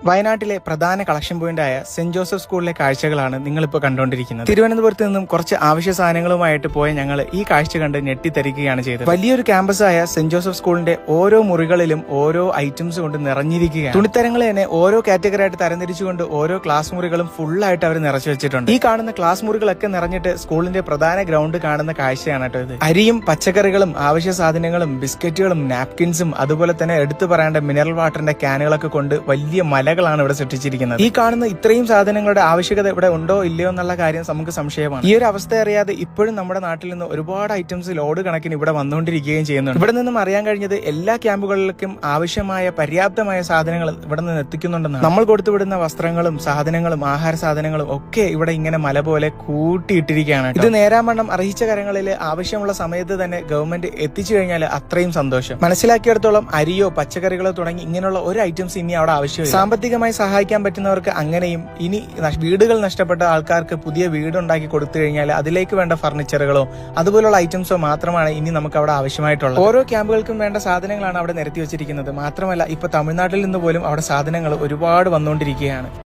വയനാട്ടിലെ പ്രധാന collection പോയിന്റായ saint Joseph സ്കൂളിലെ കാഴ്ചകളാണ് നിങ്ങളിപ്പോൾ കണ്ടുകൊണ്ടിരിക്കുന്നത്. തിരുവനന്തപുരത്ത് നിന്നും കുറച്ച് ആവശ്യ സാധനങ്ങളുമായിട്ട് പോയ ഞങ്ങൾ ഈ കാഴ്ച കണ്ട് ഞെട്ടിത്തരിക്കുകയാണ് ചെയ്തത്. വലിയൊരു ക്യാമ്പസായ സെന്റ് ജോസഫ് സ്കൂളിന്റെ ഓരോ മുറികളിലും ഓരോ ഐറ്റംസ് കൊണ്ട് നിറഞ്ഞിരിക്കുകയാണ്. തുണിത്തരങ്ങൾ തന്നെ ഓരോ കാറ്റഗറി ആയിട്ട് തരംതിരിച്ചുകൊണ്ട് ഓരോ ക്ലാസ് മുറികളും ഫുള്ളായിട്ട് അവർ നിറച്ചു വെച്ചിട്ടുണ്ട്. ഈ കാണുന്ന ക്ലാസ് മുറികളൊക്കെ നിറഞ്ഞിട്ട് സ്കൂളിന്റെ പ്രധാന ഗ്രൗണ്ട് കാണുന്ന കാഴ്ചയാണ് കേട്ടോ ഇത്. അരിയും പച്ചക്കറികളും ആവശ്യ സാധനങ്ങളും ബിസ്ക്കറ്റുകളും നാപ്കിൻസും അതുപോലെ തന്നെ എടുത്തു പറയേണ്ട മിനറൽ വാട്ടറിന്റെ ക്യാനുകളൊക്കെ കൊണ്ട് വലിയ മലകളാണ് ഇവിടെ സൃഷ്ടിച്ചിരിക്കുന്നത്. ഈ കാണുന്ന ഇത്രയും സാധനങ്ങളുടെ ആവശ്യകത ഇവിടെ ഉണ്ടോ ഇല്ലയോ എന്നുള്ള കാര്യം നമുക്ക് സംശയമാണ്. ഈ ഒരു അവസ്ഥ അറിയാതെ ഇപ്പോഴും നമ്മുടെ നാട്ടിൽ നിന്ന് ഒരുപാട് ഐറ്റംസ് ലോഡ് കണക്കിന് ഇവിടെ വന്നുകൊണ്ടിരിക്കുകയും ചെയ്യുന്നുണ്ട്. ഇവിടെ നിന്നും അറിയാൻ കഴിഞ്ഞത് എല്ലാ ക്യാമ്പുകളിലേക്കും ആവശ്യമായ പര്യാപ്തമായ സാധനങ്ങൾ ഇവിടെ നിന്ന് എത്തിക്കുന്നുണ്ടെന്നാണ്. നമ്മൾ കൊടുത്തുവിടുന്ന വസ്ത്രങ്ങളും സാധനങ്ങളും ആഹാര സാധനങ്ങളും ഒക്കെ ഇവിടെ ഇങ്ങനെ മല പോലെ കൂട്ടിയിട്ടിരിക്കുകയാണ്. ഇത് നേരാവണ്ണം അർഹിച്ച കരങ്ങളിൽ ആവശ്യമുള്ള സമയത്ത് തന്നെ ഗവൺമെന്റ് എത്തിച്ചു കഴിഞ്ഞാൽ അത്രയും സന്തോഷം. മനസ്സിലാക്കിയിടത്തോളം അരിയോ പച്ചക്കറികളോ തുടങ്ങി ഇങ്ങനെയുള്ള ഒരു ഐറ്റംസ് ഇനി അവിടെ ആവശ്യമില്ല. സാമ്പത്തികമായി സഹായിക്കാൻ പറ്റുന്നവർക്ക് അങ്ങനെയും, ഇനി വീടുകൾ നഷ്ടപ്പെട്ട ആൾക്കാർക്ക് പുതിയ വീടുണ്ടാക്കി കൊടുത്തു കഴിഞ്ഞാൽ അതിലേക്ക് വേണ്ട ഫർണിച്ചറുകളോ അതുപോലുള്ള ഐറ്റംസോ മാത്രമാണ് ഇനി നമുക്ക് അവിടെ ആവശ്യമായിട്ടുള്ളത്. ഓരോ ക്യാമ്പുകൾക്കും വേണ്ട സാധനങ്ങളാണ് അവിടെ നിരത്തി വെച്ചിരിക്കുന്നത്. മാത്രമല്ല ഇപ്പൊ തമിഴ്നാട്ടിൽ നിന്ന് പോലും അവിടെ സാധനങ്ങൾ ഒരുപാട് വന്നുകൊണ്ടിരിക്കുകയാണ്.